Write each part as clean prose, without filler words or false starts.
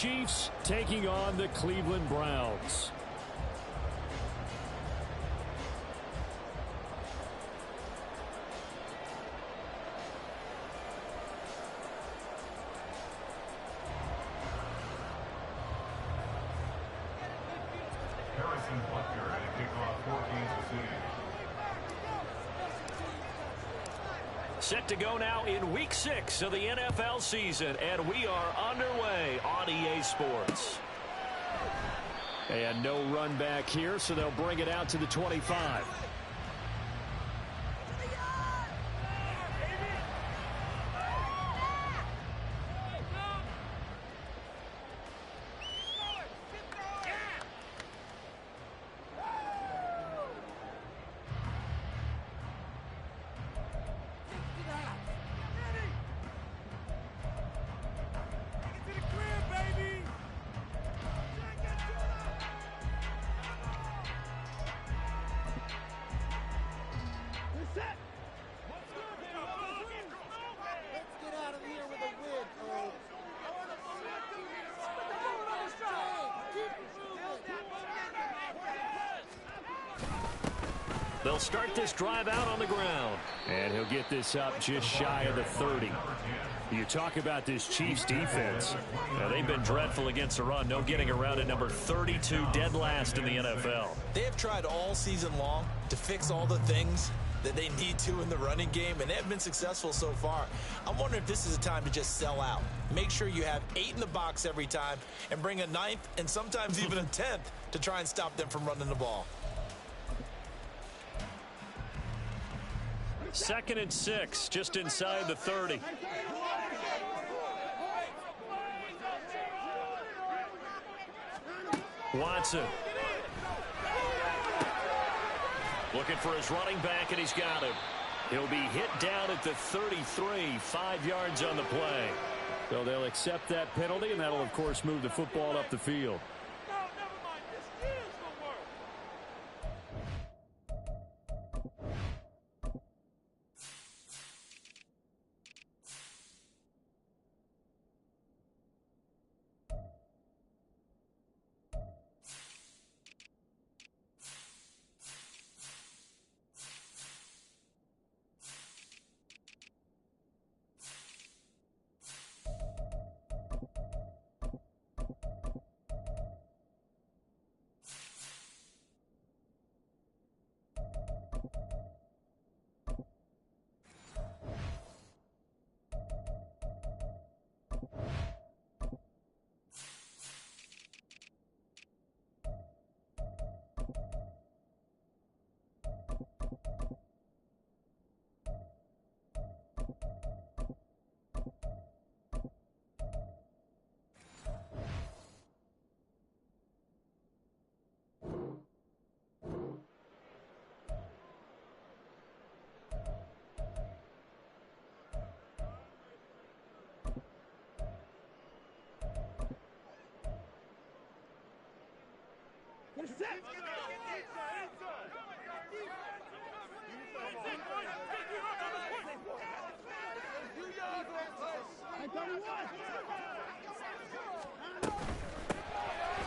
Chiefs taking on the Cleveland Browns. Set to go now in Week 6 of the NFL season, and we are underway on EA Sports. And no run back here, so they'll bring it out to the 25. They'll start this drive out on the ground. And he'll get this up just shy of the 30. You talk about this Chiefs defense. Now, they've been dreadful against the run. No getting around at number 32, dead last in the NFL. They have tried all season long to fix all the things that they need to in the running game, and they have been successful so far. I'm wondering if this is a time to just sell out. Make sure you have 8 in the box every time and bring a 9th and sometimes even a 10th to try and stop them from running the ball. 2nd and 6, just inside the 30. Watson. Looking for his running back, and he's got him. He'll be hit down at the 33, 5 yards on the play. So they'll accept that penalty, and that'll, of course, move the football up the field.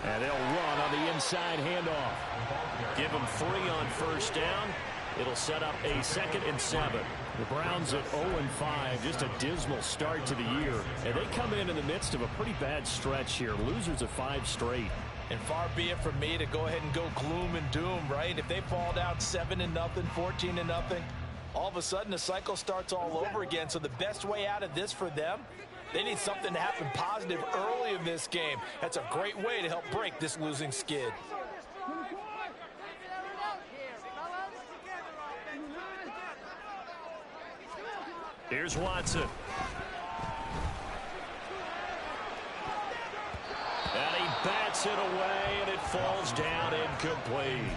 And they'll run on the inside handoff. Give them 3 on first down. It'll set up a 2nd and 7. The Browns at 0-5, just a dismal start to the year. And they come in the midst of a pretty bad stretch here. Losers of 5 straight. And far be it from me to go ahead and go gloom and doom, right? If they fall down 7-0, 14-0, all of a sudden the cycle starts all over again. So the best way out of this for them, they need something to happen positive early in this game. That's a great way to help break this losing skid. Here's Watson. And he bats it away, and it falls down incomplete.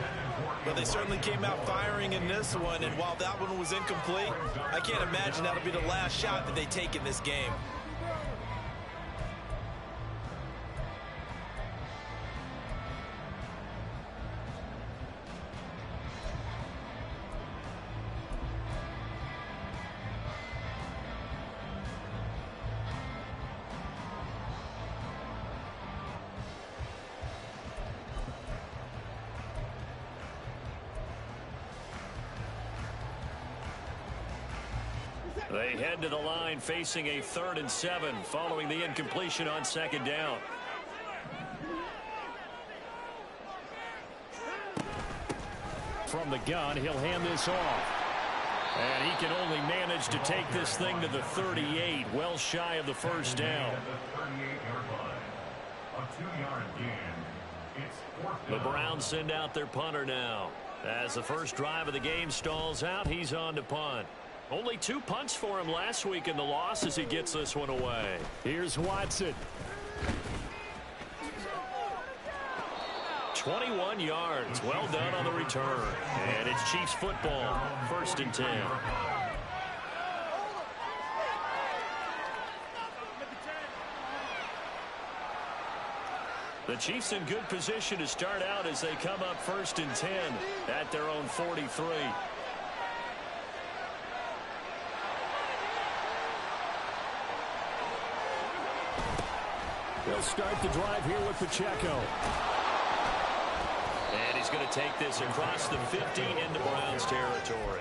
Well, they certainly came out firing in this one, and while that one was incomplete, I can't imagine that'll be the last shot that they take in this game. They head to the line facing a 3rd and 7 following the incompletion on 2nd down. From the gun, he'll hand this off. And he can only manage to take this thing to the 38, well shy of the 1st down. The Browns send out their punter now. As the first drive of the game stalls out, he's on to punt. Only 2 punts for him last week in the loss as he gets this one away. Here's Watson. 21 yards. Well done on the return. And it's Chiefs football. 1st and 10. The Chiefs in good position to start out as they come up 1st and 10 at their own 43. They'll start the drive here with Pacheco. And he's going to take this across the 50 into Browns territory.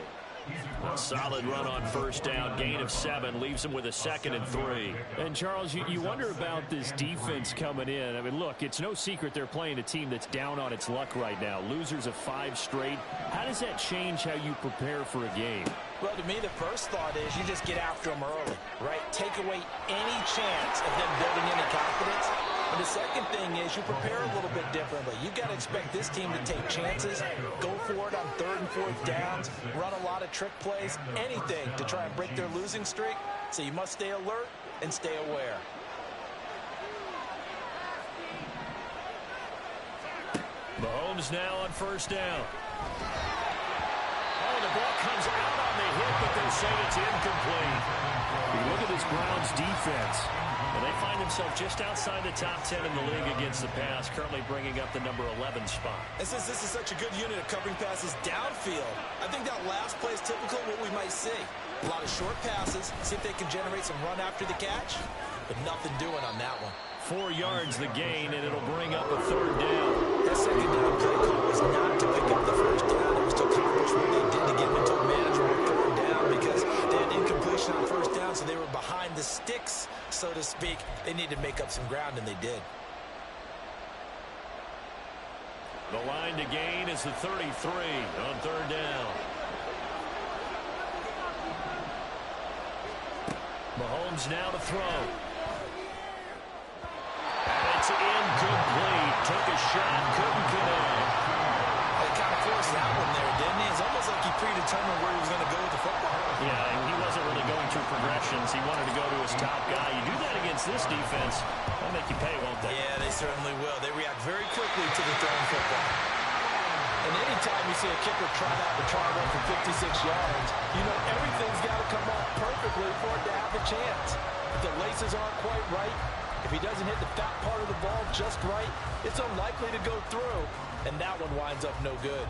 A solid run on 1st down. Gain of 7 leaves him with a 2nd and 3. And, Charles, you wonder about this defense coming in. I mean, look, it's no secret they're playing a team that's down on its luck right now. Losers of 5 straight. How does that change how you prepare for a game? Well, to me, the first thought is you just get after them early, right? Take away any chance of them building any confidence. And the second thing is you prepare a little bit differently. You've got to expect this team to take chances, go for it on 3rd and 4th downs, run a lot of trick plays, anything to try and break their losing streak. So you must stay alert and stay aware. Mahomes now on 1st down. Oh, the ball comes out on the hit, but they'll say it's incomplete. You look at this Browns defense. And they find themselves just outside the top 10 in the league against the pass, currently bringing up the number 11 spot. And since this is such a good unit of covering passes downfield, I think that last play is typical of what we might see. A lot of short passes, see if they can generate some run after the catch, but nothing doing on that one. 4 yards the gain, and it'll bring up a 3rd down. That 2nd down play call was not to pick up the 1st down. It was to accomplish what they did to get them into a manageable 3rd down because they had incompletion on 1st down, so they were behind the sticks, so to speak. They needed to make up some ground, and they did. The line to gain is the 33 on 3rd down. Mahomes now to throw. And it's incomplete. Took a shot, couldn't connect. They kind of forced that one there, didn't he? It's almost like he predetermined where he was going to go with the football. Yeah, and he wasn't really going through progressions. He wanted to go to his top guy. You do that against this defense, they'll make you pay, won't they? Yeah, they certainly will. They react very quickly to the thrown football. And anytime you see a kicker try out to try one for 56 yards, you know everything's got to come off perfectly for it to have a chance. If the laces aren't quite right, if he doesn't hit the fat part of the ball just right, it's unlikely to go through, and that one winds up no good.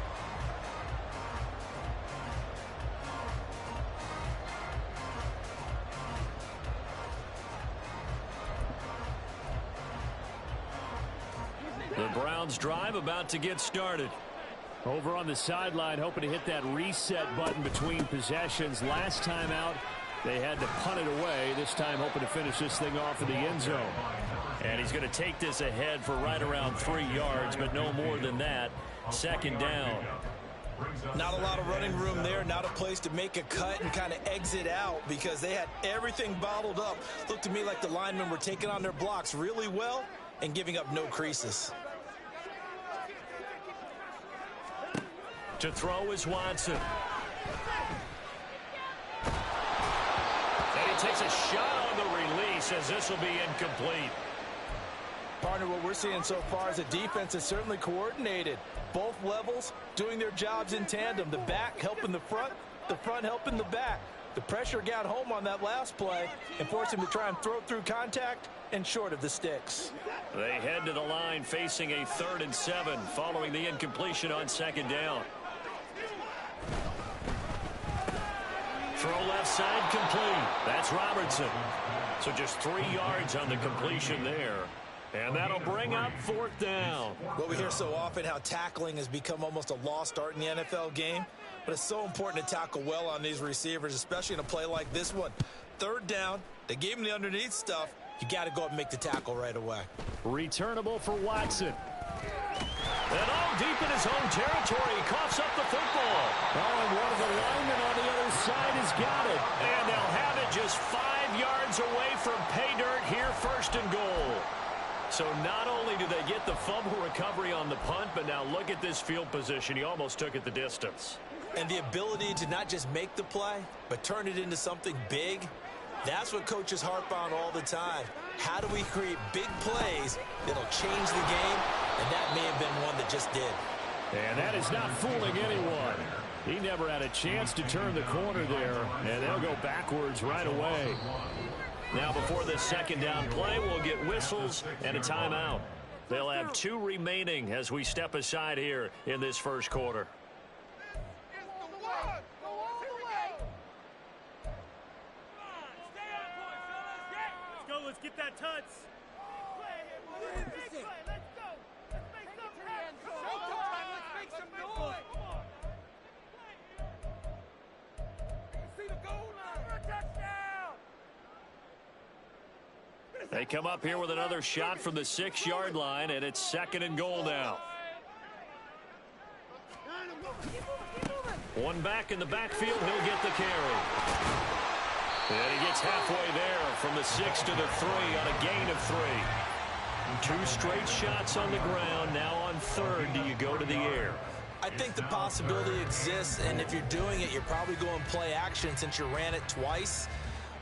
The Browns drive about to get started. Over on the sideline, hoping to hit that reset button between possessions. Last time out, they had to punt it away. This time, hoping to finish this thing off in the end zone. And he's going to take this ahead for right around 3 yards, but no more than that. 2nd down. Not a lot of running room there, not a place to make a cut and kind of exit out because they had everything bottled up. Looked to me like the linemen were taking on their blocks really well and giving up no creases. To throw is Watson. And he takes a shot on the release as this will be incomplete. Partner, what we're seeing so far is the defense is certainly coordinated. Both levels doing their jobs in tandem. The back helping the front helping the back. The pressure got home on that last play and forced him to try and throw through contact and short of the sticks. They head to the line facing a 3rd and 7 following the incompletion on 2nd down. Throw left side complete. That's Robertson. So just 3 yards on the completion there. And that'll bring up 4th down. Well, we hear so often how tackling has become almost a lost art in the NFL game, but it's so important to tackle well on these receivers, especially in a play like this one. 3rd down, they gave him the underneath stuff. You got to go up and make the tackle right away. Returnable for Watson. And all deep in his own territory, he coughs up the football. Oh, and one of the linemen on the other side has got it. And they'll have it just 5 yards away from pay dirt here, 1st and goal. So not only do they get the fumble recovery on the punt, but now look at this field position. He almost took it the distance. And the ability to not just make the play, but turn it into something big, that's what coaches harp on all the time. How do we create big plays that'll change the game? And that may have been one that just did. And that is not fooling anyone. He never had a chance to turn the corner there, and they'll go backwards right away. Now before this 2nd down play, we'll get whistles and a timeout. They'll have 2 remaining as we step aside here in this 1st quarter. Let's go, let's get that touch. Let's go. Let's make something happen. Showtime, let's make some noise. See the goal line. For a touchdown. They come up here with another shot from the 6-yard line, and it's 2nd and goal now. One back in the backfield, he'll get the carry. And he gets halfway there from the 6 to the 3 on a gain of 3. 2 straight shots on the ground. Now on 3rd, do you go to the air? I think the possibility exists, and if you're doing it, you're probably going play action since you ran it twice.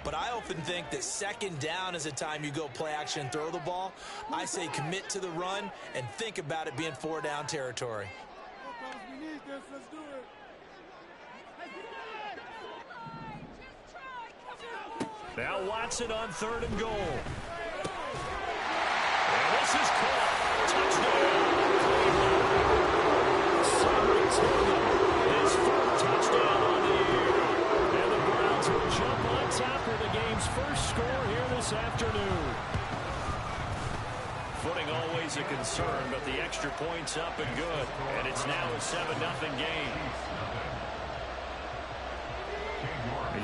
But I often think that 2nd down is a time you go play action and throw the ball. I say commit to the run and think about it being 4-down territory. We need this. Let's do it. Now Watson on 3rd and goal. And this is caught. Touchdown. His 4th touchdown on the year. And the Browns will jump on top of the game's 1st score here this afternoon. Footing always a concern, but the extra point's up and good. And it's now a 7-0 game.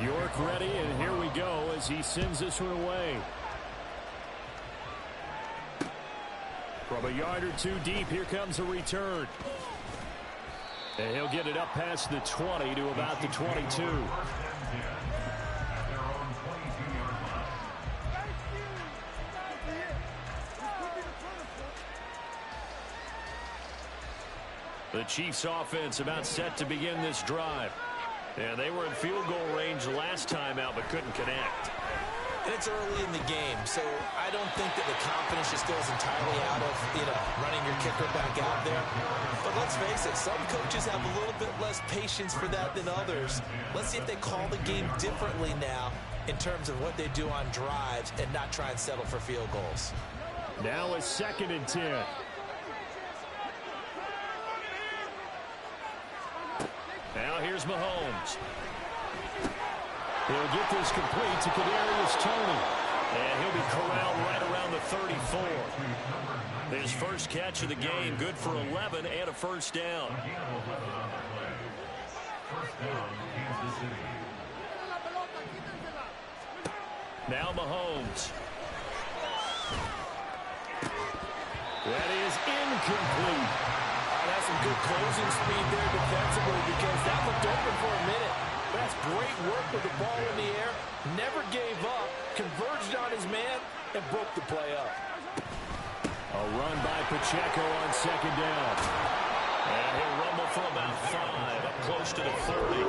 York ready, and here we go as he sends this one away. From a yard or 2 deep, here comes a return. And he'll get it up past the 20 to about the 22. The Chiefs offense about set to begin this drive. And they were in field goal range last time out, but couldn't connect. And it's early in the game, so I don't think that the confidence just goes entirely out of, running your kicker back out there. But let's face it, some coaches have a little bit less patience for that than others. Let's see if they call the game differently now in terms of what they do on drives and not try and settle for field goals. Now a 2nd and 10. Now here's Mahomes. He'll get this complete to Kadarius Toney. And he'll be corralled right around the 34. His first catch of the game, good for 11 and a 1st down. Now Mahomes. That is incomplete. That's some good closing speed there defensively because that looked open for a minute. That's great work with the ball in the air. Never gave up, converged on his man, and broke the play up. A run by Pacheco on 2nd down. And he'll rumble for about 5, up close to the 30.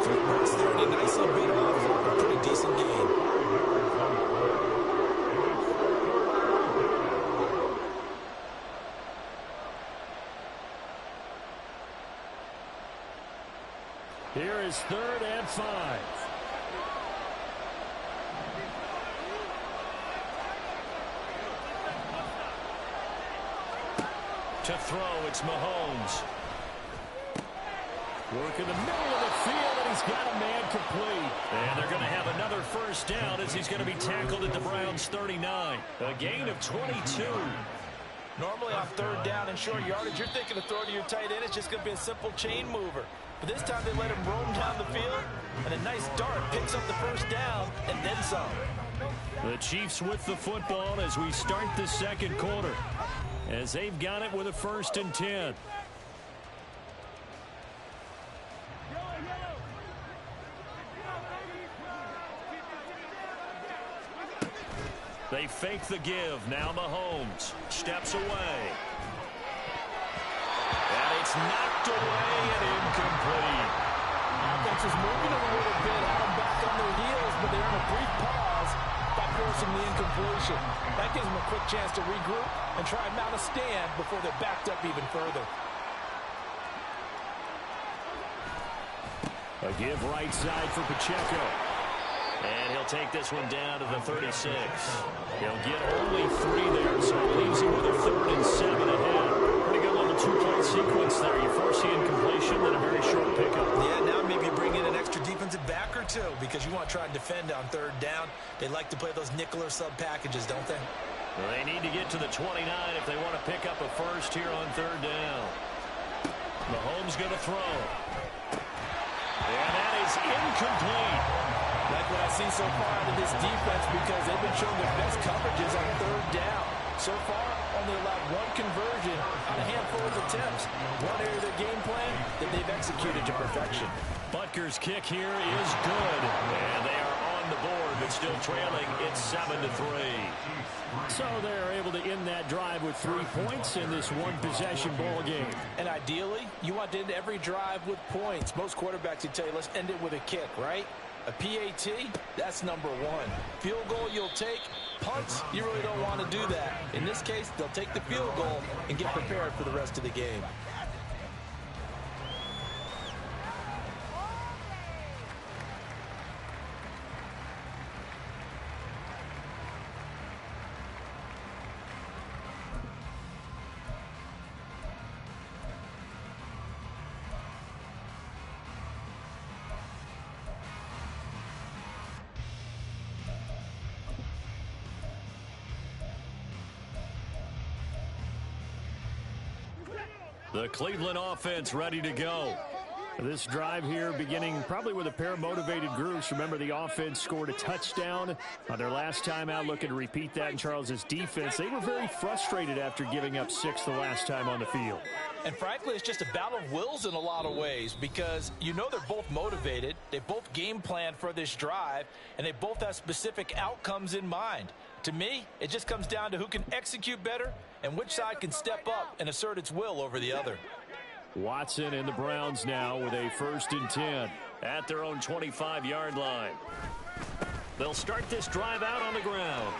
Footprints 30, nicely beat off. A pretty decent game. Here is 3rd and 5. To throw, it's Mahomes. Work in the middle of the field, he's got a man complete. And they're going to have another first down as he's going to be tackled at the Browns' 39. A gain of 22. Normally on third down and short yardage, you're thinking of throw to your tight end. It's just going to be a simple chain mover. But this time they let him roam down the field, and a nice dart picks up the first down and then some. The Chiefs with the football as we start the second quarter, as they've got it with a 1st and 10. They fake the give. Now Mahomes steps away. And it's knocked away and incomplete. Offense is moving a little bit, had them back on their heels, but they're in a brief pause by forcing the incompletion. That gives them a quick chance to regroup and try and mount a stand before they're backed up even further. A give right side for Pacheco. And he'll take this one down to the 36. He'll get only 3 there, so it leaves him with a 3rd and 7 ahead. Pretty good little 2-play sequence there. You force the incompletion, then a very short pickup. Yeah, now maybe bring in an extra defensive back or two because you want to try and defend on third down. They like to play those nickel or sub packages, don't they? Well, they need to get to the 29 if they want to pick up a first here on third down. Mahomes going to throw. And that is incomplete. Like what I see so far out of this defense because they've been showing their best coverages on third down. So far, only allowed 1 conversion on a handful of attempts. One area of their game plan that they've executed to perfection. Butker's kick here is good. And they are on the board, but still trailing. It's 7-3. So they're able to end that drive with 3 points in this one-possession ball game. And ideally, you want to end every drive with points. Most quarterbacks would tell you, let's end it with a kick, right? A PAT, that's number 1. Field goal you'll take. Punts, you really don't want to do that. In this case, they'll take the field goal and get prepared for the rest of the game. The Cleveland offense ready to go. This drive here beginning probably with a pair of motivated groups. Remember, the offense scored a touchdown on their last time out. Looking to repeat that in Charles's defense. They were very frustrated after giving up 6 the last time on the field. And frankly, it's just a battle of wills in a lot of ways because you know they're both motivated. They both game planned for this drive, and they both have specific outcomes in mind. To me, it just comes down to who can execute better and which side can step up and assert its will over the other. Watson and the Browns now with a 1st and 10 at their own 25-yard line. They'll start this drive out on the ground.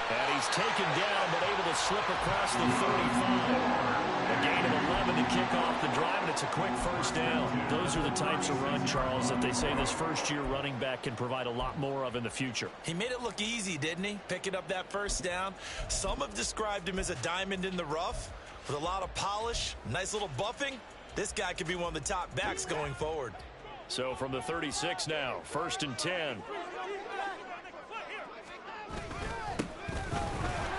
And he's taken down but able to slip across the 35. A gain of 11 to kick off the drive, and it's a quick first down. Those are the types of run, Charles, that they say this first-year running back can provide a lot more of in the future. He made it look easy, didn't he? Picking up that first down. Some have described him as a diamond in the rough with a lot of polish, nice little buffing. This guy could be one of the top backs going forward. So from the 36 now, 1st and 10.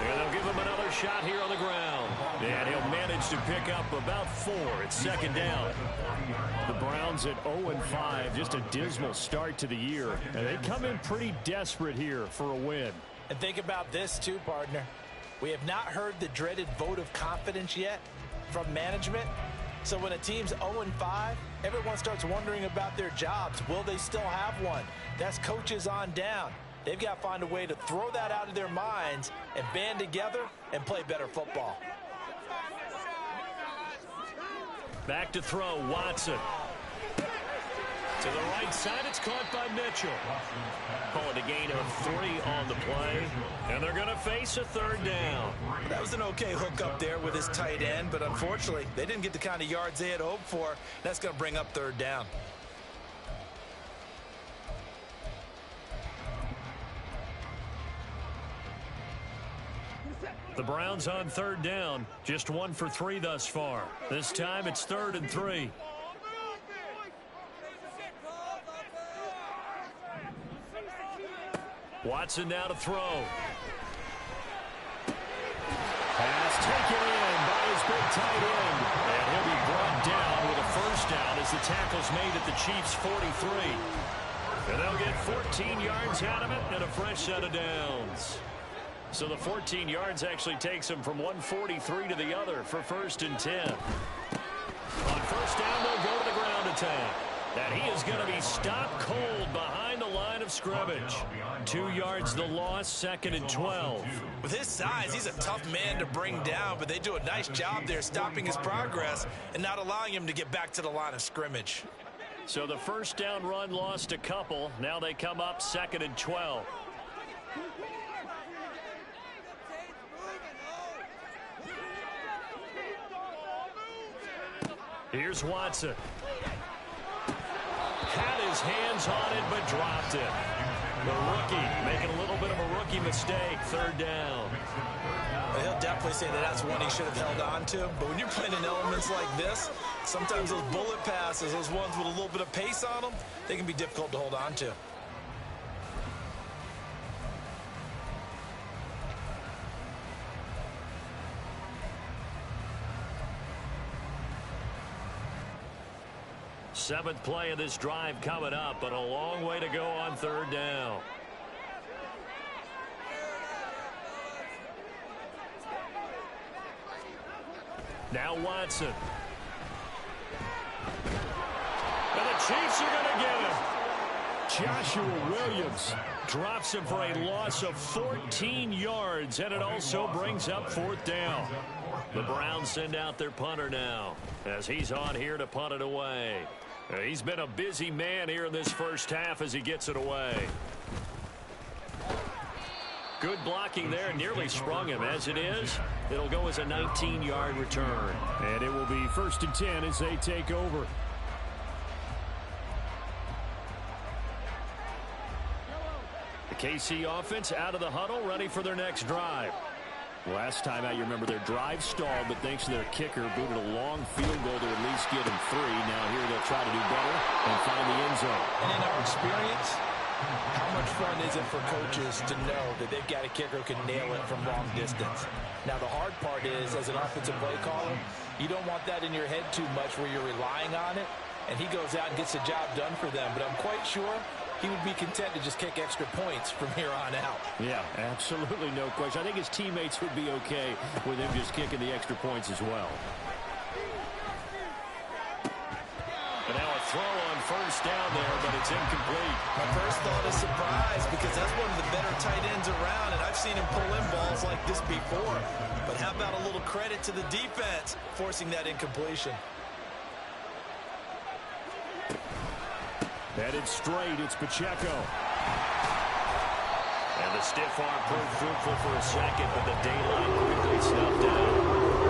And they'll give him another shot here on the ground. And he'll manage to pick up about 4. It's 2nd down. The Browns at 0-5, just a dismal start to the year. And they come in pretty desperate here for a win. And think about this too, partner. We have not heard the dreaded vote of confidence yet from management. So when a team's 0-5, everyone starts wondering about their jobs. Will they still have one? That's coaches on down. They've got to find a way to throw that out of their minds and band together and play better football. Back to throw, Watson. To the right side, it's caught by Mitchell. Call it a gain of 3 on the play. And they're going to face a 3rd down. That was an okay hook up there with his tight end, but unfortunately, they didn't get the kind of yards they had hoped for. That's going to bring up 3rd down. The Browns on 3rd down, just 1 for 3 thus far. This time it's 3rd and 3. Watson now to throw. Pass taken in by his big tight end. And he'll be brought down with a first down as the tackle's made at the Chiefs' 43. And they'll get 14 yards out of it and a fresh set of downs. So the 14 yards actually takes them from 143 to the other for 1st and 10. On first down, they'll go to the ground attack. And he is going to be stopped cold behind the line of scrimmage. 2 yards the loss, 2nd and 12. With his size, he's a tough man to bring down, but they do a nice job there stopping his progress and not allowing him to get back to the line of scrimmage. So the first down run lost a couple. Now they come up 2nd and 12. Here's Watson. Had his hands on it, but dropped it. The rookie making a little bit of a rookie mistake. 3rd down. Well, he'll definitely say that that's one he should have held on to. But when you're playing in elements like this, sometimes those bullet passes, those ones with a little bit of pace on them, they can be difficult to hold on to. Seventh play of this drive coming up, but a long way to go on 3rd down. Now Watson. And the Chiefs are going to get him. Joshua Williams drops him for a loss of 14 yards, and it also brings up 4th down. The Browns send out their punter now as he's on here to punt it away. He's been a busy man here in this first half as he gets it away. Good blocking there, nearly sprung him. As it is, it'll go as a 19-yard return. And it will be 1st and 10 as they take over. The KC offense out of the huddle, ready for their next drive. Last time out, you remember their drive stalled, but thanks to their kicker, booted a long field goal to at least get them 3. Now here they'll try to do better and find the end zone. And in our experience, how much fun is it for coaches to know that they've got a kicker who can nail it from long distance? Now, the hard part is, as an offensive play caller, you don't want that in your head too much where you're relying on it, and he goes out and gets the job done for them. But I'm quite sure he would be content to just kick extra points from here on out. Yeah, absolutely no question. I think his teammates would be okay with him just kicking the extra points as well. And now a throw on first down there, but it's incomplete. My first thought is surprise because that's one of the better tight ends around, and I've seen him pull in balls like this before. But how about a little credit to the defense forcing that incompletion? Headed straight, it's Pacheco. And the stiff arm proved fruitful for a second, but the daylight quickly snuffed out.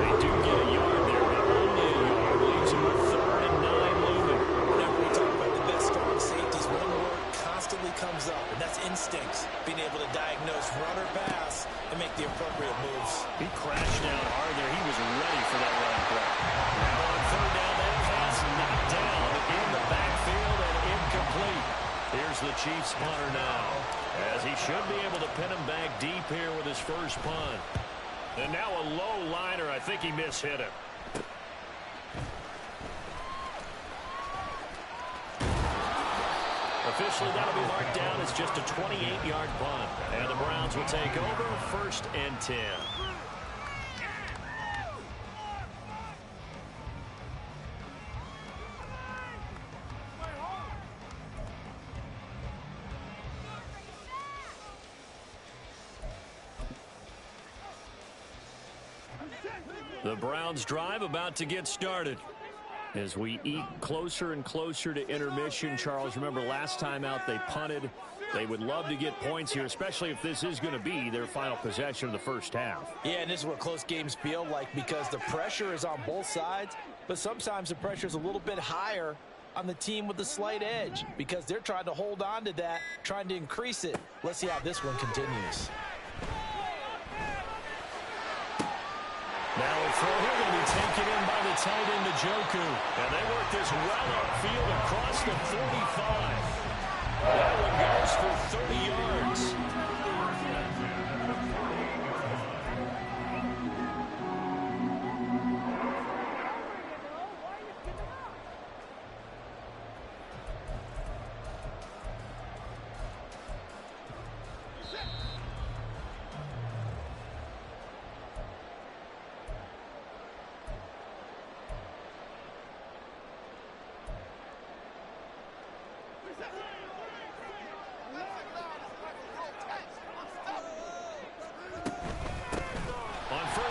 They do get a yard there, but only a yard. Leaves them with 3rd and 9 looming. Whenever we talk about the best strong safeties, one word constantly comes up, and that's instincts. Being able to diagnose run or pass and make the appropriate moves. He crashed down hard there. He was ready for that run play. Now on 3rd down, that pass knocked down in the backfield and incomplete. Here's the Chiefs punter now, as he should be able to pin him back deep here with his first punt. And now a low liner. I think he mishit him. Officially, that'll be marked down as just a 28-yard punt. And the Browns will take over 1st and 10. The Browns drive about to get started. As we eke closer and closer to intermission, Charles, remember last time out they punted. They would love to get points here, especially if this is going to be their final possession of the first half. Yeah, and this is what close games feel like because the pressure is on both sides, but sometimes the pressure is a little bit higher on the team with the slight edge because they're trying to hold on to that, trying to increase it. Let's see how this one continues. Now a throw here going to be taken in by the tight end, Njoku. And they work this well upfield across the 45. That one goes for 30 yards.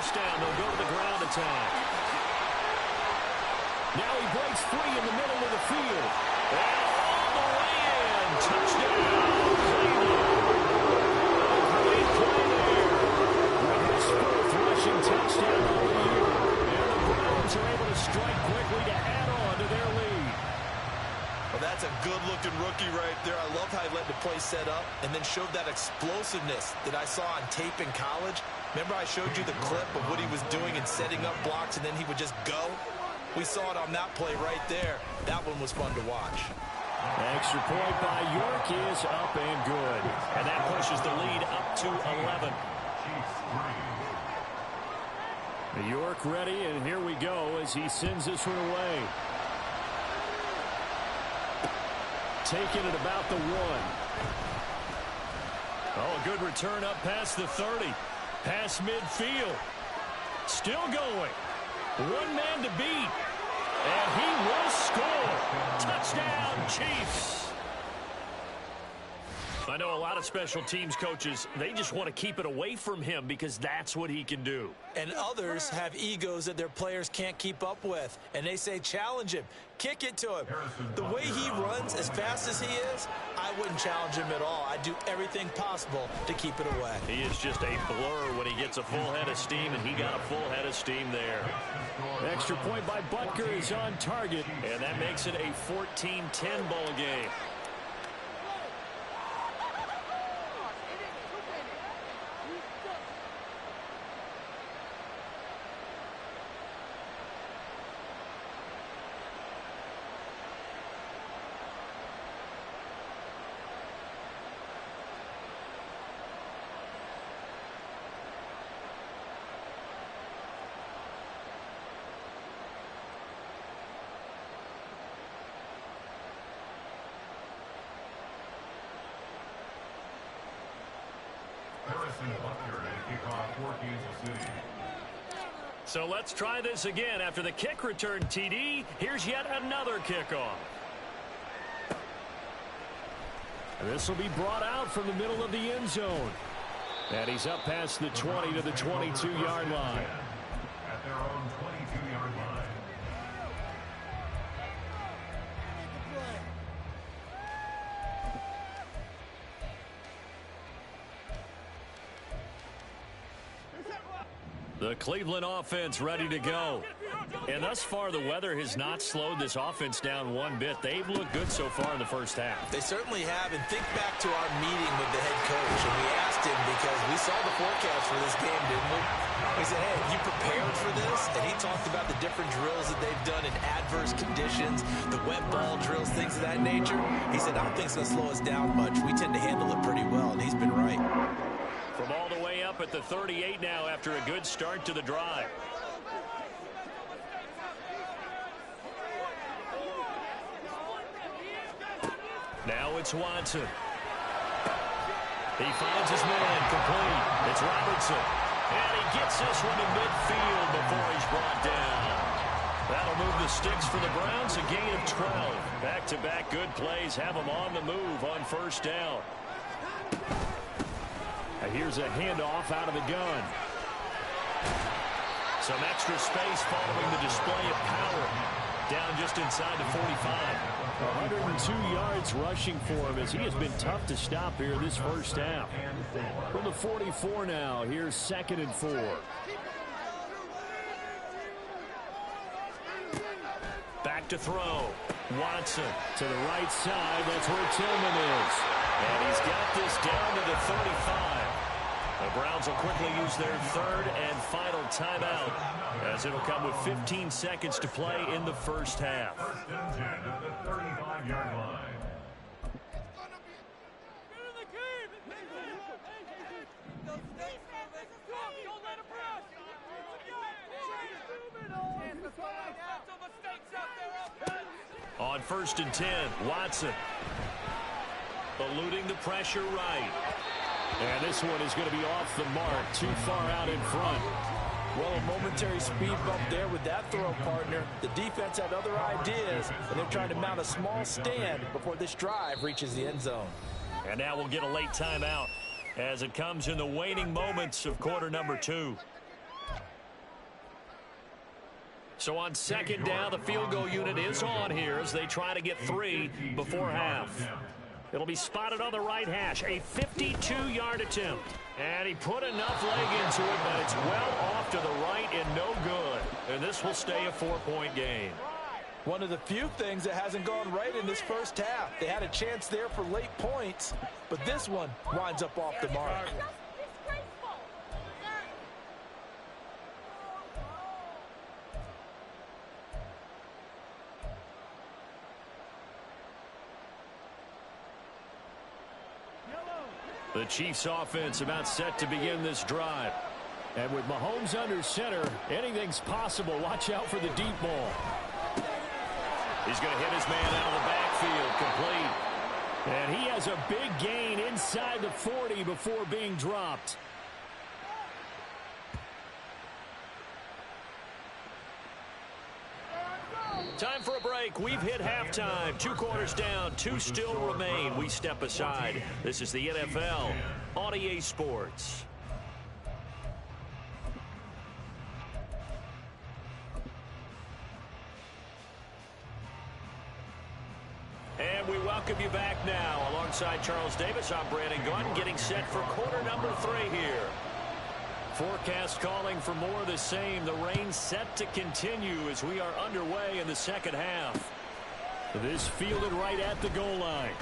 first down. They'll go to the ground attack. Now he breaks free in the middle of the field. And all the way in. Touchdown, Cleveland. Great play there. With his fourth rushing touchdown of the year. And the Browns are able to strike quickly to add on to their lead. Well, that's a good-looking rookie right there. I love how he let the play set up and then showed that explosiveness that I saw on tape in college. Remember I showed you the clip of what he was doing and setting up blocks, and then he would just go? We saw it on that play right there. That one was fun to watch. Extra point by York is up and good. And that pushes the lead up to 11. York ready, and here we go as he sends this one away. Taking it about the 1. Oh, a good return up past the 30. Past midfield. Still going. One man to beat. And he will score. Touchdown, Chiefs. I know a lot of special teams coaches, they just want to keep it away from him because that's what he can do. And others have egos that their players can't keep up with. And they say, challenge him. Kick it to him. The way he runs, as fast as he is, I wouldn't challenge him at all. I'd do everything possible to keep it away. He is just a blur when he gets a full head of steam, and he got a full head of steam there. Extra point by Butker is on target. And that makes it a 14-10 ball game. So let's try this again. After the kick return TD, here's yet another kickoff. This will be brought out from the middle of the end zone. And he's up past the 20 to the 22-yard line. At their own 22-yard line. The Cleveland offense ready to go. And thus far, the weather has not slowed this offense down one bit. They've looked good so far in the first half. They certainly have. And think back to our meeting with the head coach. And we asked him, because we saw the forecast for this game, didn't we? We said, hey, have you prepared for this? And he talked about the different drills that they've done in adverse conditions, the wet ball drills, things of that nature. He said, I don't think it's going to slow us down much. We tend to handle it pretty well, and he's been right. From all the way up at the 38 now after a good start to the drive. Now it's Watson. He finds his man complete. It's Robertson. And he gets this one to midfield before he's brought down. That'll move the sticks for the Browns, a gain of 12. Back-to-back good plays have them on the move on first down. Here's a handoff out of the gun. Some extra space following the display of power. Down just inside the 45. 102 yards rushing for him as he has been tough to stop here this first half. From the 44 now, here's 2nd and 4. Back to throw. Watson to the right side. That's where Tillman is. And he's got this down to the 35. The Browns will quickly use their third and final timeout, as it'll come with 15 seconds to play in the first half. First and 10 at the 35-yard line. On 1st and 10, Watson eluding the pressure right. And this one is going to be off the mark, too far out in front. Well, a momentary speed bump there with that throw, partner. The defense had other ideas, and they're trying to mount a small stand before this drive reaches the end zone. And now we'll get a late timeout as it comes in the waning moments of quarter number 2. So on second down, the field goal unit is on here as they try to get 3 before half. It'll be spotted on the right hash, a 52-yard attempt. And he put enough leg into it, but it's well off to the right and no good. And this will stay a 4-point game. One of the few things that hasn't gone right in this first half. They had a chance there for late points, but this one winds up off the mark. The Chiefs offense about set to begin this drive. And with Mahomes under center, anything's possible. Watch out for the deep ball. He's going to hit his man out of the backfield, complete. And he has a big gain inside the 40 before being dropped. Time for a break. We've hit halftime. 2 quarters down. 2 still remain. We step aside. This is the NFL on EA Sports. And we welcome you back now. Alongside Charles Davis, I'm Brandon Gordon, getting set for quarter number 3 here. Forecast calling for more of the same. The rain set to continue as we are underway in the second half. This fielded right at the goal line.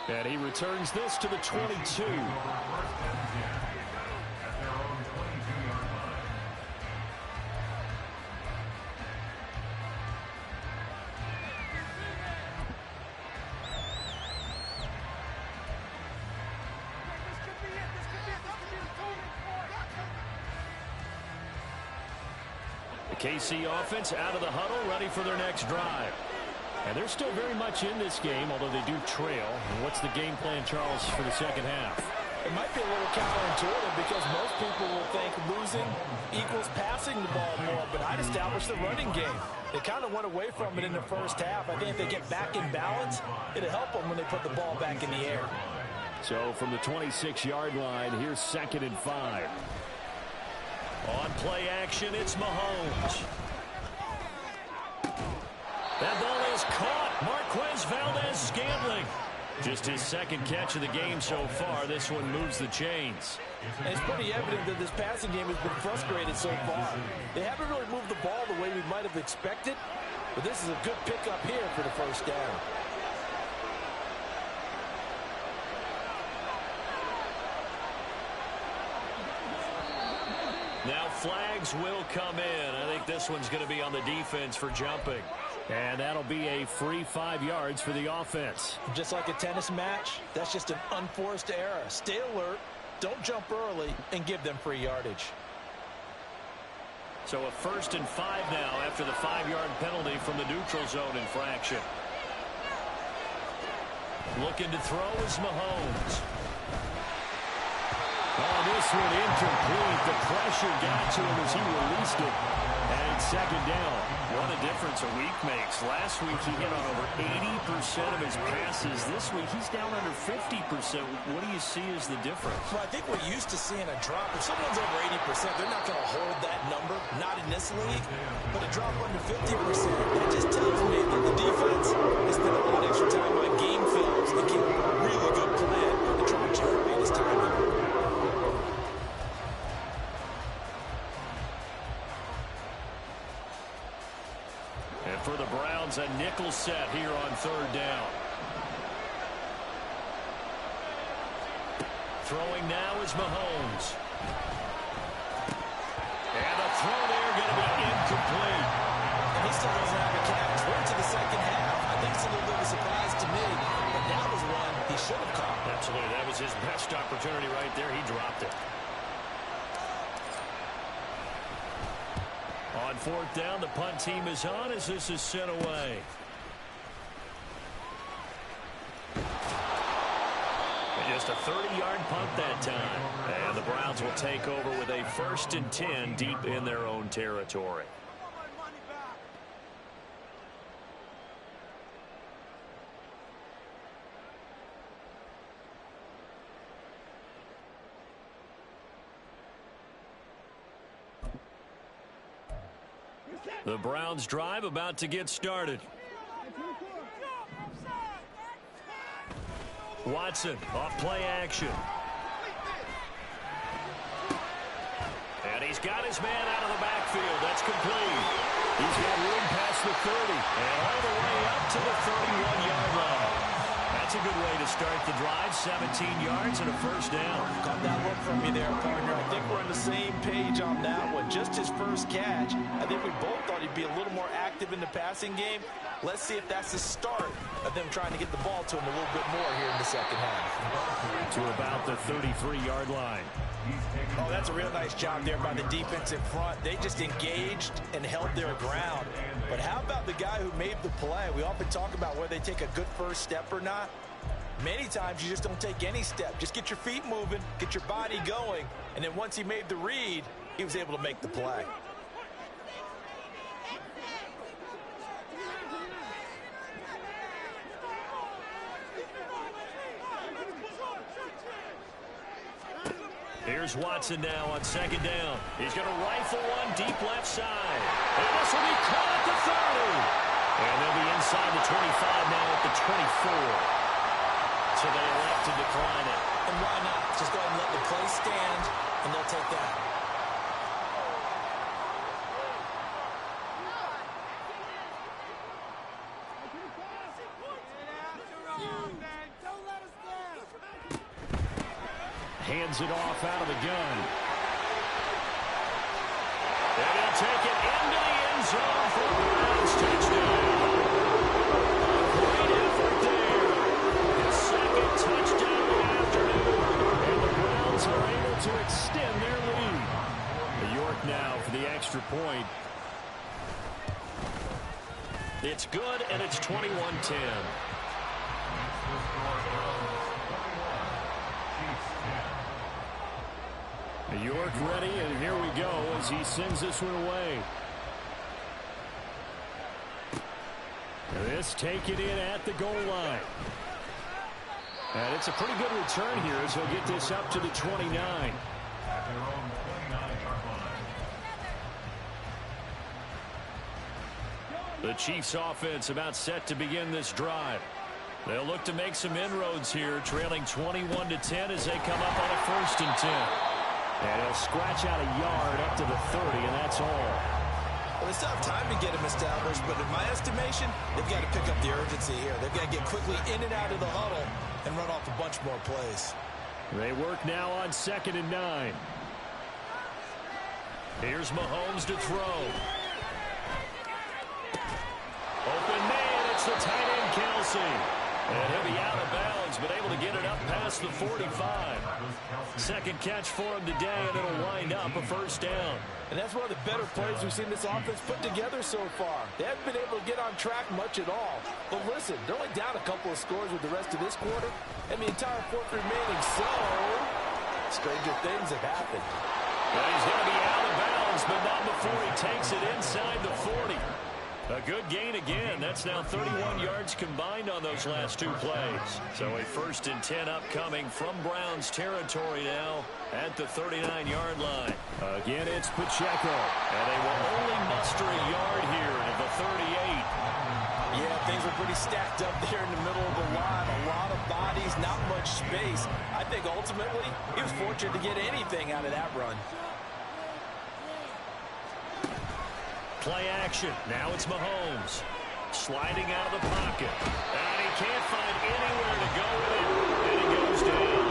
And he returns this to the 22. KC offense out of the huddle, ready for their next drive. And they're still very much in this game, although they do trail. And what's the game plan, Charles, for the second half? It might be a little counterintuitive because most people will think losing equals passing the ball more, but I'd establish the running game. They kind of went away from it in the first half. I think if they get back in balance, it'll help them when they put the ball back in the air. So from the 26-yard line, here's 2nd and 5. On play action, it's Mahomes. That ball is caught. Marquez Valdez-Scantling. Just his 2nd catch of the game so far. This one moves the chains. And it's pretty evident that this passing game has been frustrated so far. They haven't really moved the ball the way we might have expected, but this is a good pickup here for the first down. Now flags will come in. I think this one's going to be on the defense for jumping. And that'll be a free 5 yards for the offense. Just like a tennis match, that's just an unforced error. Stay alert, don't jump early, and give them free yardage. So a 1st and 5 now after the 5-yard penalty from the neutral zone infraction. Looking to throw is Mahomes. Oh, this one incomplete. The pressure got to him as he released it. And it's 2nd down. What a difference a week makes. Last week he hit on over 80% of his passes. This week he's down under 50%. What do you see as the difference? Well, I think we're used to seeing a drop. If someone's over 80%, they're not going to hold that number. Not in this league. But a drop under 50%, that just tells me that the defense has spent a lot of extra time on game films and came up with a really good plan to try and generate his timing. And for the Browns, a nickel set here on 3rd down. Throwing now is Mahomes. And a throw there going to be incomplete. And he still doesn't have a catch. We're into the second half. I think it's a little bit of a surprise to me, but that was one he should have caught. Absolutely. That was his best opportunity right there. He dropped it. On 4th down, the punt team is on as this is sent away. And just a 30-yard punt that time. And the Browns will take over with a 1st and 10 deep in their own territory. The Browns drive about to get started. Watson off play action. And he's got his man out of the backfield. That's complete. He's got room past the 30 and all the way up to the 31-yard line. That's a good way to start the drive. 17 yards and a first down. Got that look from you there, partner. I think we're on the same page on that one. Just his first catch. I think we both thought he'd be a little more active in the passing game. Let's see if that's the start of them trying to get the ball to him a little bit more here in the second half. To about the 33-yard line. Oh, that's a real nice job there by the defense in front. They just engaged and held their ground. But how about the guy who made the play? We often talk about whether they take a good first step or not. Many times you just don't take any step. Just get your feet moving, get your body going, and then once he made the read, he was able to make the play. Here's Watson now on second down. He's going to rifle one deep left side. And this will be caught at the 30. And they'll be inside the 25 now at the 24. So they elect to decline it. And why not? Just go ahead and let the play stand, and they'll take that. Hands it off out of the gun. And he'll take it into the end zone for a Browns touchdown. Great effort there. His second touchdown of the afternoon. And the Browns are able to extend their lead. York now for the extra point. It's good, and it's 21-10. York ready, and here we go as he sends this one away. This taken in at the goal line. And it's a pretty good return here as he'll get this up to the 29. The Chiefs offense about set to begin this drive. They'll look to make some inroads here, trailing 21-10 as they come up on a 1st and 10. And he'll scratch out a yard up to the 30, and that's all. Well, they still have time to get him established, but in my estimation, they've got to pick up the urgency here. They've got to get quickly in and out of the huddle and run off a bunch more plays. They work now on 2nd and 9. Here's Mahomes to throw. Open man, it's the tight end, Kelsey. And he'll be out of bounds, but able to get it up past the 45. Second catch for him today, and it'll wind up a 1st down. And that's one of the better plays we've seen this offense put together so far. They haven't been able to get on track much at all. But listen, they're only down a couple of scores with the rest of this quarter, and the entire 4th remaining, so stranger things have happened. Well, he's going to be out of bounds, but not before he takes it inside the 40. A good gain again. That's now 31 yards combined on those last 2 plays. So a 1st and 10 upcoming from Browns territory now at the 39-yard line. Again, it's Pacheco. And they will only muster a yard here at the 38. Yeah, things were pretty stacked up there in the middle of the line. A lot of bodies, not much space. I think ultimately he was fortunate to get anything out of that run. Play action. Now it's Mahomes. Sliding out of the pocket. And he can't find anywhere to go with it. And he goes down.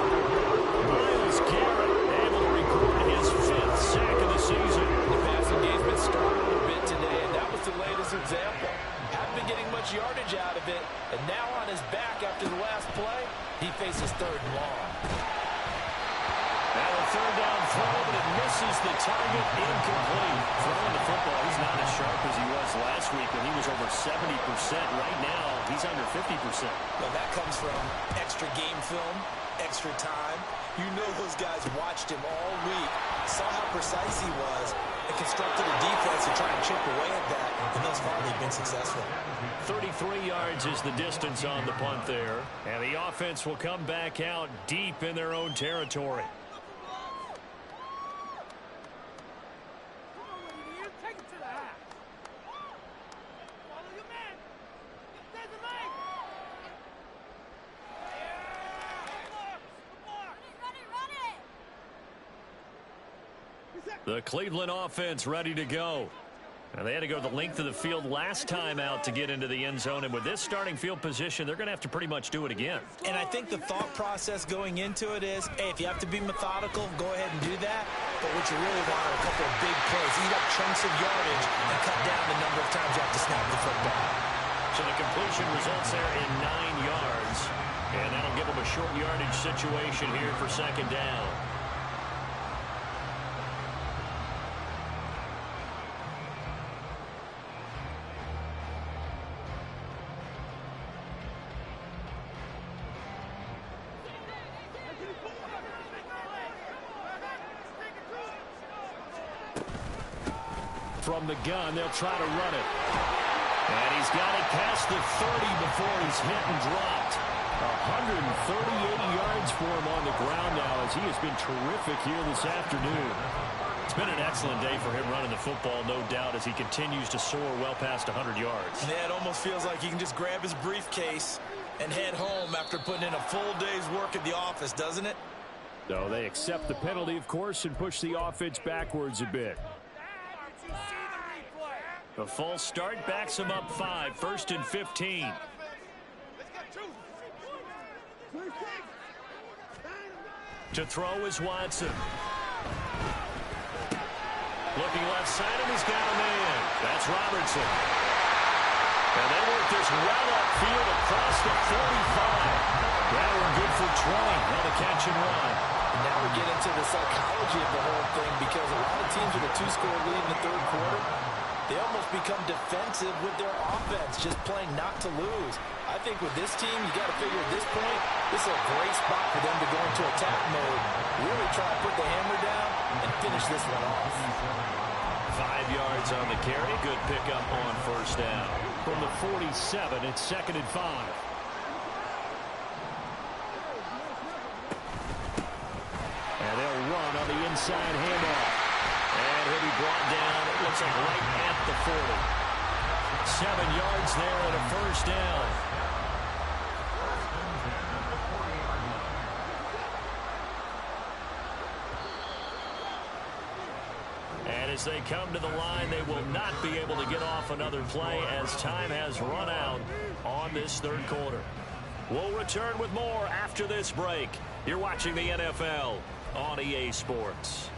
Myles Garrett able to record his 5th sack of the season. The passing game's been struggled a bit today, and that was the latest example. Haven't been getting much yardage out of it, and now on his back after the last play, he faces 3rd and long. Now a 3rd down throw, but it misses the target, incomplete. Throwing the football, he's not as sharp as he was last week when he was over 70%. Right now, he's under 50%. Well, that comes from extra game film, extra time. You know those guys watched him all week, saw how precise he was, and constructed a defense to try and chip away at that, and thus far they've been successful. 33 yards is the distance on the punt there, and the offense will come back out deep in their own territory. The Cleveland offense ready to go. And they had to go the length of the field last time out to get into the end zone. And with this starting field position, they're going to have to pretty much do it again. And I think the thought process going into it is, hey, if you have to be methodical, go ahead and do that. But what you really want are a couple of big plays. Eat up chunks of yardage and cut down the number of times you have to snap the football. So the completion results there in 9 yards. And that'll give them a short yardage situation here for second down. From the gun, they'll try to run it. And he's got it past the 30 before he's hit and dropped. 138 yards for him on the ground now as he has been terrific here this afternoon. It's been an excellent day for him running the football, no doubt, as he continues to soar well past 100 yards. Yeah, it almost feels like he can just grab his briefcase and head home after putting in a full day's work at the office, doesn't it? So they accept the penalty, of course, and push the offense backwards a bit. The false start backs him up 5, 1st and 15. To throw is Watson. Looking left side, and he's got a man. That's Robertson. And they work this well upfield across the 45. That one good for 20 on the catch and run. And now we get into the psychology of the whole thing, because a lot of teams with a 2-score lead in the third quarter, they almost become defensive with their offense, just playing not to lose. I think with this team, you got to figure at this point, this is a great spot for them to go into attack mode, really try to put the hammer down and finish this one off. 5 yards on the carry. Good pickup on first down. From the 47, it's 2nd and 5. And they'll run on the inside handoff. And he'll be brought down, it looks like right at the 40. 7 yards there and a first down. And as they come to the line, they will not be able to get off another play as time has run out on this third quarter. We'll return with more after this break. You're watching the NFL on EA Sports.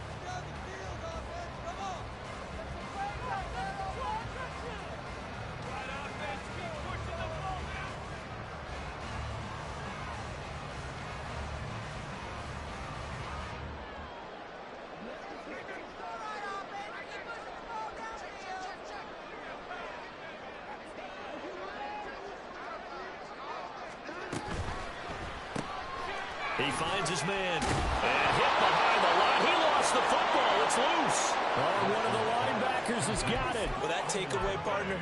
He finds his man. And hit behind the line. He lost the football. It's loose. Oh, one of the linebackers has got it. Well, that takeaway, partner,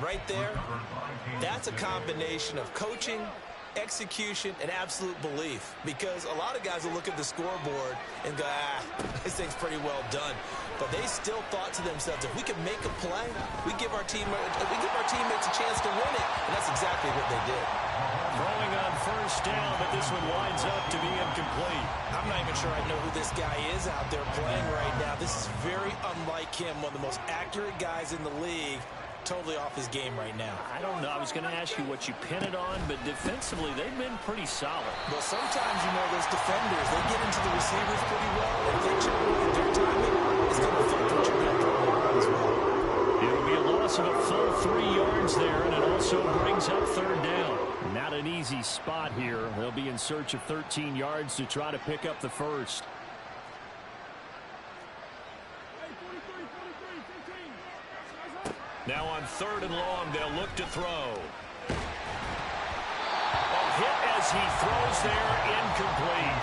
right there, that's a combination of coaching, execution, and absolute belief. Because a lot of guys will look at the scoreboard and go, this thing's pretty well done. But they still thought to themselves, if we can make a play, we give our teammates a chance to win it. And that's exactly what they did. Throwing on first down, but this one winds up to be incomplete. I'm not even sure I know who this guy is out there playing right now. This is very unlike him, one of the most accurate guys in the league. Totally off his game right now. I don't know. I was going to ask you what you pin it on, but defensively, they've been pretty solid. Well, sometimes, those defenders, they get into the receivers pretty well. If they check their timing, it's going to affect what you're going to do as well. It'll be a loss of a full 3 yards there, and it also brings up third down. Not an easy spot here. They'll be in search of 13 yards to try to pick up the first. Now on 3rd and long, they'll look to throw. A hit as he throws there, incomplete.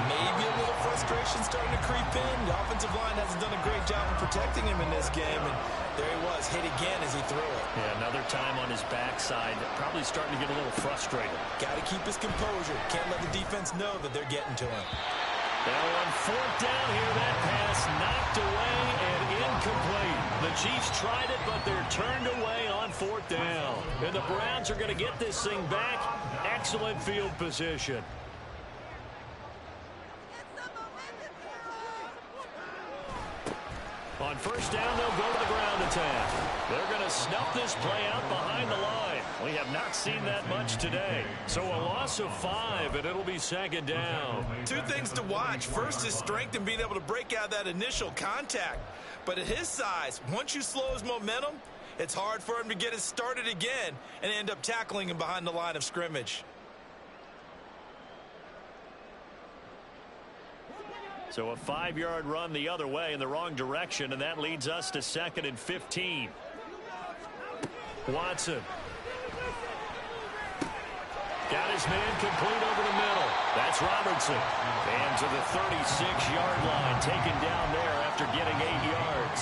Maybe a little frustration starting to creep in. The offensive line hasn't done a great job of protecting him in this game, and there he was, hit again as he threw it. Yeah, another time on his backside, probably starting to get a little frustrated. Got to keep his composure. Can't let the defense know that they're getting to him. Now on 4th down here, that pass knocked away and incomplete. The Chiefs tried it, but they're turned away on 4th down. And the Browns are going to get this thing back. Excellent field position. On first down, they'll go to the ground attack. They're going to snuff this play out behind the line. We have not seen that much today. So a loss of 5, and it'll be second down. Two things to watch. First is strength and being able to break out that initial contact. But at his size, once you slow his momentum, it's hard for him to get it started again and end up tackling him behind the line of scrimmage. So a 5-yard run the other way in the wrong direction, and that leads us to 2nd and 15. Watson. Got his man complete over the middle. That's Robertson. And to the 36-yard line, taken down there after getting 8 yards.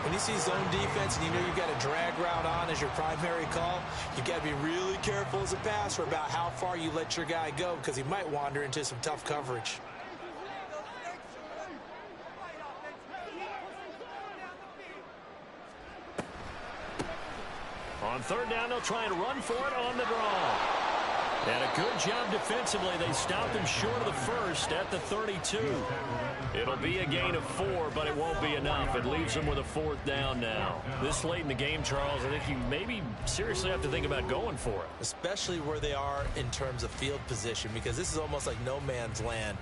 When you see zone defense and you know you've got a drag route on as your primary call, you've got to be really careful as a passer about how far you let your guy go because he might wander into some tough coverage. On third down, they'll try and run for it on the draw. And a good job defensively. They stopped him short of the first at the 32. It'll be a gain of 4, but it won't be enough. It leaves them with a 4th down now. This late in the game, Charles, I think you maybe seriously have to think about going for it. Especially where they are in terms of field position, because this is almost like no man's land.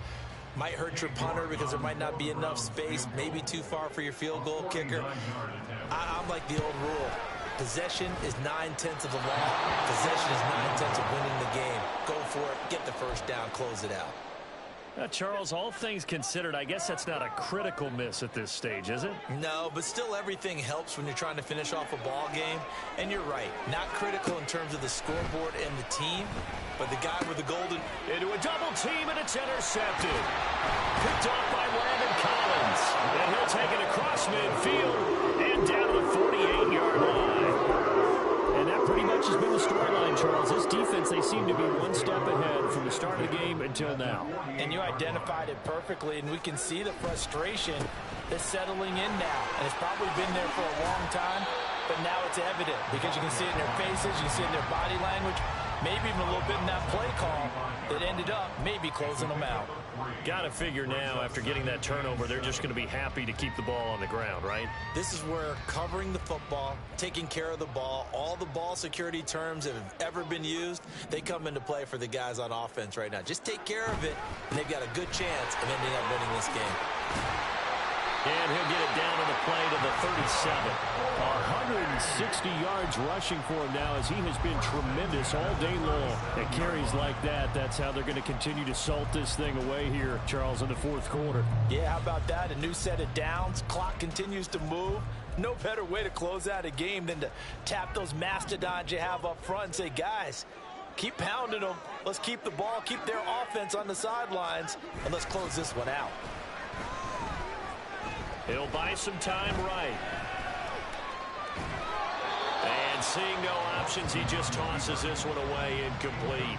Might hurt your punter because there might not be enough space, maybe too far for your field goal kicker. I'm like the old rule. Possession is 9/10 of the law. Possession is 9/10 of winning the game. Go for it. Get the first down. Close it out. Charles, all things considered, I guess that's not a critical miss at this stage, is it? No, but still everything helps when you're trying to finish off a ball game. And you're right. Not critical in terms of the scoreboard and the team, but the guy with the golden... Into a double team, and it's intercepted. Picked off by Landon Collins. And he'll take it across midfield and down to the 48-yard line. And that pretty much has been the storyline, Charles. This defense, they seem to be one step ahead from the start of the game until now. And you identified it perfectly, and we can see the frustration that's settling in now. And it's probably been there for a long time, but now it's evident because you can see it in their faces, you can see it in their body language, maybe even a little bit in that play call that ended up maybe closing them out. Got to figure now, after getting that turnover, they're just going to be happy to keep the ball on the ground, right? This is where covering the football, taking care of the ball, all the ball security terms that have ever been used, they come into play for the guys on offense right now. Just take care of it, and they've got a good chance of ending up winning this game. And he'll get it down on the play to the 37. 160 yards rushing for him now as he has been tremendous all day long. At carries like that, that's how they're going to continue to salt this thing away here, Charles, in the 4th quarter. Yeah, how about that? A new set of downs. Clock continues to move. No better way to close out a game than to tap those mastodons you have up front and say, guys, keep pounding them. Let's keep the ball, keep their offense on the sidelines, and let's close this one out. He'll buy some time right. And seeing no options, he just tosses this one away incomplete.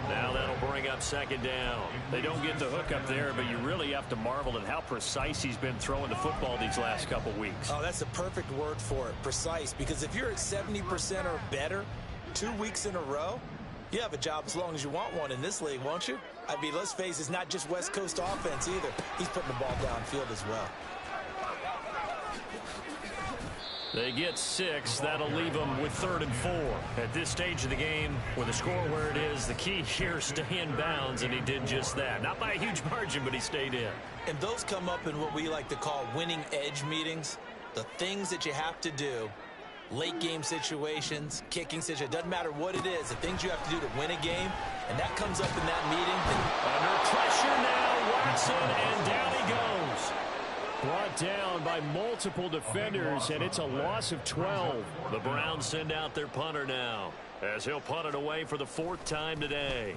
Now that'll bring up 2nd down. They don't get the hook up there, but you really have to marvel at how precise he's been throwing the football these last couple weeks. Oh, that's the perfect word for it, precise, because if you're at 70% or better 2 weeks in a row, you have a job as long as you want one in this league, won't you? I mean, let's face it, it's not just West Coast offense either. He's putting the ball downfield as well. They get 6. That'll leave them with 3rd and 4. At this stage of the game, with the score where it is, the key here is stay in bounds, and he did just that. Not by a huge margin, but he stayed in. And those come up in what we like to call winning edge meetings. The things that you have to do, late game situations, kicking situations, doesn't matter what it is, the things you have to do to win a game, and that comes up in that meeting. Under pressure now, Watson, and down he goes. Brought down by multiple defenders, and it's a loss of 12. The Browns send out their punter now, as he'll punt it away for the 4th time today.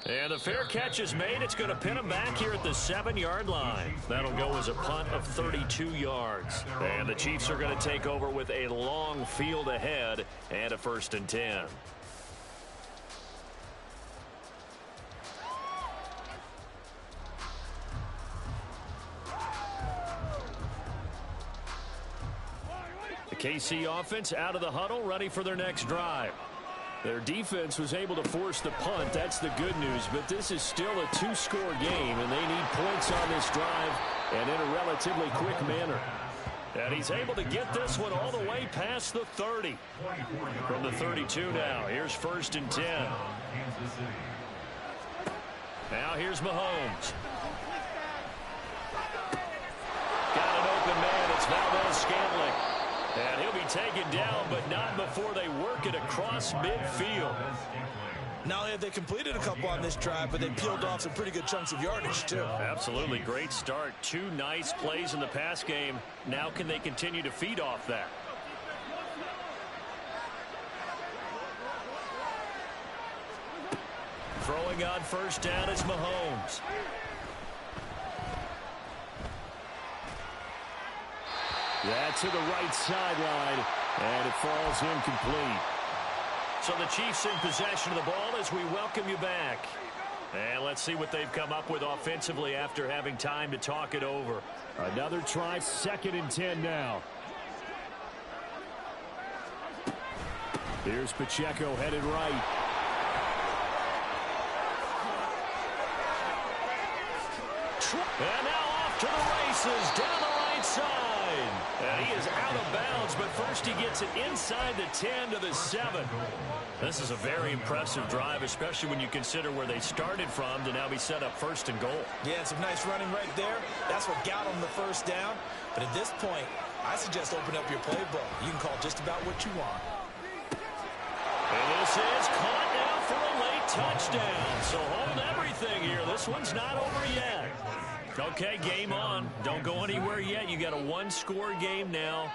And the fair catch is made. It's going to pin him back here at the 7-yard line. That'll go as a punt of 32 yards. And the Chiefs are going to take over with a long field ahead and a 1st and 10. The KC offense out of the huddle, ready for their next drive. Their defense was able to force the punt. That's the good news. But this is still a two-score game, and they need points on this drive and in a relatively quick manner. And he's able to get this one all the way past the 30. From the 32 now. Here's 1st and 10. Now here's Mahomes. Got an open man. It's Valdez-Scantling. And he'll be taken down, but not before they work it across midfield. Not only have they completed a couple on this drive, but they peeled off some pretty good chunks of yardage, too. Absolutely. Great start. 2 nice plays in the pass game. Now can they continue to feed off that? Throwing on 1st down is Mahomes. That's to the right sideline, and it falls incomplete. So the Chiefs in possession of the ball as we welcome you back. And let's see what they've come up with offensively after having time to talk it over. Another try, 2nd and 10 now. Here's Pacheco headed right. And now off to the races down the right side. And he is out of bounds, but first he gets it inside the 10 to the 7. This is a very impressive drive, especially when you consider where they started from to now be set up 1st and goal. Yeah, some nice running right there. That's what got them the 1st down. But at this point, I suggest open up your playbook. You can call just about what you want. And this is caught now for a late touchdown. So hold everything here. This one's not over yet. Okay, game on. Don't go anywhere yet. You got a 1-score game now.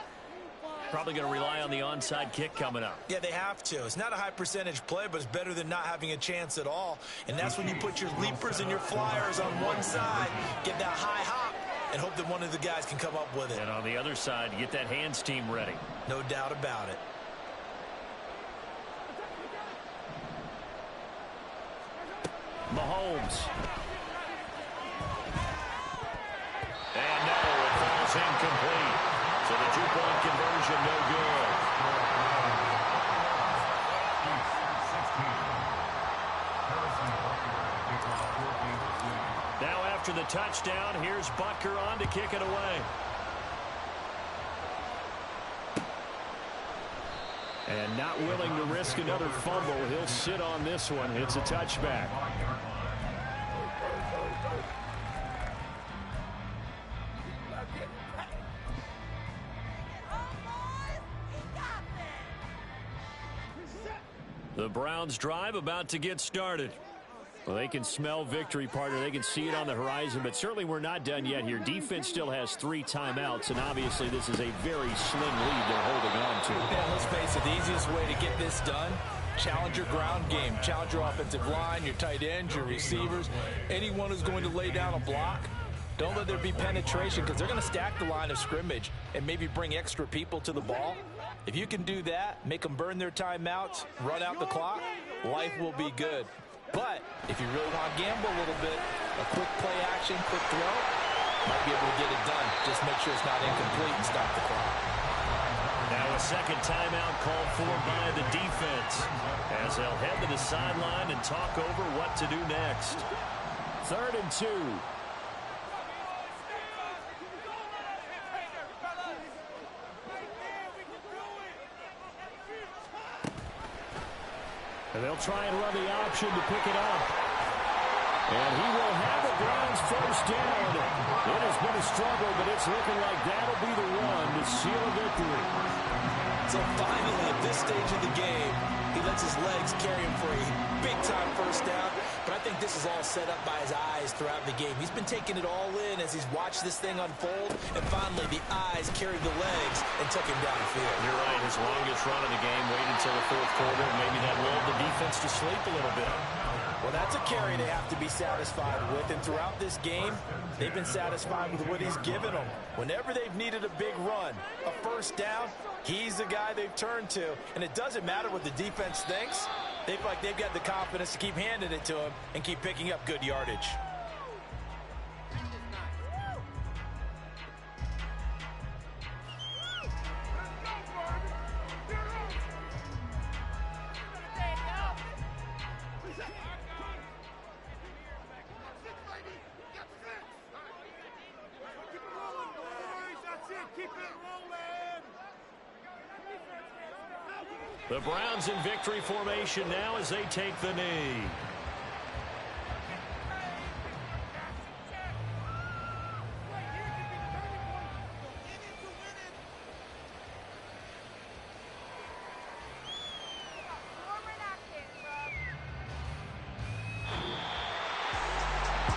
Probably going to rely on the onside kick coming up. Yeah, they have to. It's not a high percentage play, but it's better than not having a chance at all. And that's when you put your leapers and your flyers on one side, get that high hop, and hope that one of the guys can come up with it. And on the other side, get that hands team ready. No doubt about it. Mahomes. And no, it falls incomplete. So the 2-point conversion no good. Now after the touchdown, here's Butker on to kick it away. And not willing to risk another fumble. He'll sit on this one. It's a touchback. The Browns drive about to get started. Well, they can smell victory, partner. They can see it on the horizon, but certainly we're not done yet here. Defense still has 3 timeouts, and obviously this is a very slim lead they're holding on to. Yeah, let's face it, the easiest way to get this done, challenge your ground game. Challenge your offensive line, your tight ends, your receivers, anyone who's going to lay down a block. Don't let there be penetration because they're going to stack the line of scrimmage and maybe bring extra people to the ball. If you can do that, make them burn their timeouts, run out the clock, life will be good. But if you really want to gamble a little bit, a quick play action, quick throw, might be able to get it done. Just make sure it's not incomplete and stop the clock. Now a second timeout called for by the defense as they'll head to the sideline and talk over what to do next. 3rd and 2. And they'll try and run the option to pick it up. And he will have the Browns 1st down. It has been a struggle, but it's looking like that'll be the one to seal a victory. So finally, at this stage of the game, he lets his legs carry him for a big-time 1st down. But I think this is all set up by his eyes throughout the game. He's been taking it all in as he's watched this thing unfold. And finally, the eyes carried the legs and took him down the field. You're right. His longest run of the game, waited until the 4th quarter, and maybe that lulled the defense to sleep a little bit. Well, that's a carry they have to be satisfied with. And throughout this game, they've been satisfied with what he's given them. Whenever they've needed a big run, a 1st down, he's the guy they've turned to. And it doesn't matter what the defense thinks. They feel like they've got the confidence to keep handing it to him and keep picking up good yardage. The Browns in victory formation now as they take the knee.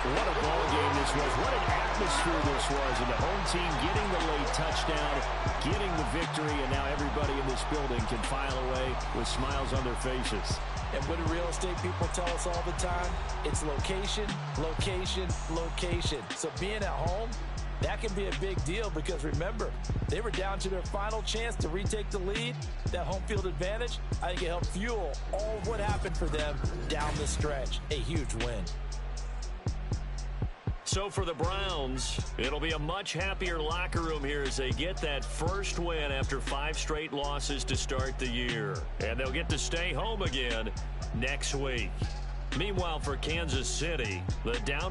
What a ball game this was. What an atmosphere this was. And the home team getting the late touchdown, getting the victory, and now everybody in this building can file away with smiles on their faces. And what do real estate people tell us all the time? It's location, location, location. So being at home, that can be a big deal because remember, they were down to their final chance to retake the lead. That home field advantage, I think it helped fuel all of what happened for them down the stretch. A huge win. So for the Browns, it'll be a much happier locker room here as they get that first win after 5 straight losses to start the year. And they'll get to stay home again next week. Meanwhile, for Kansas City, the down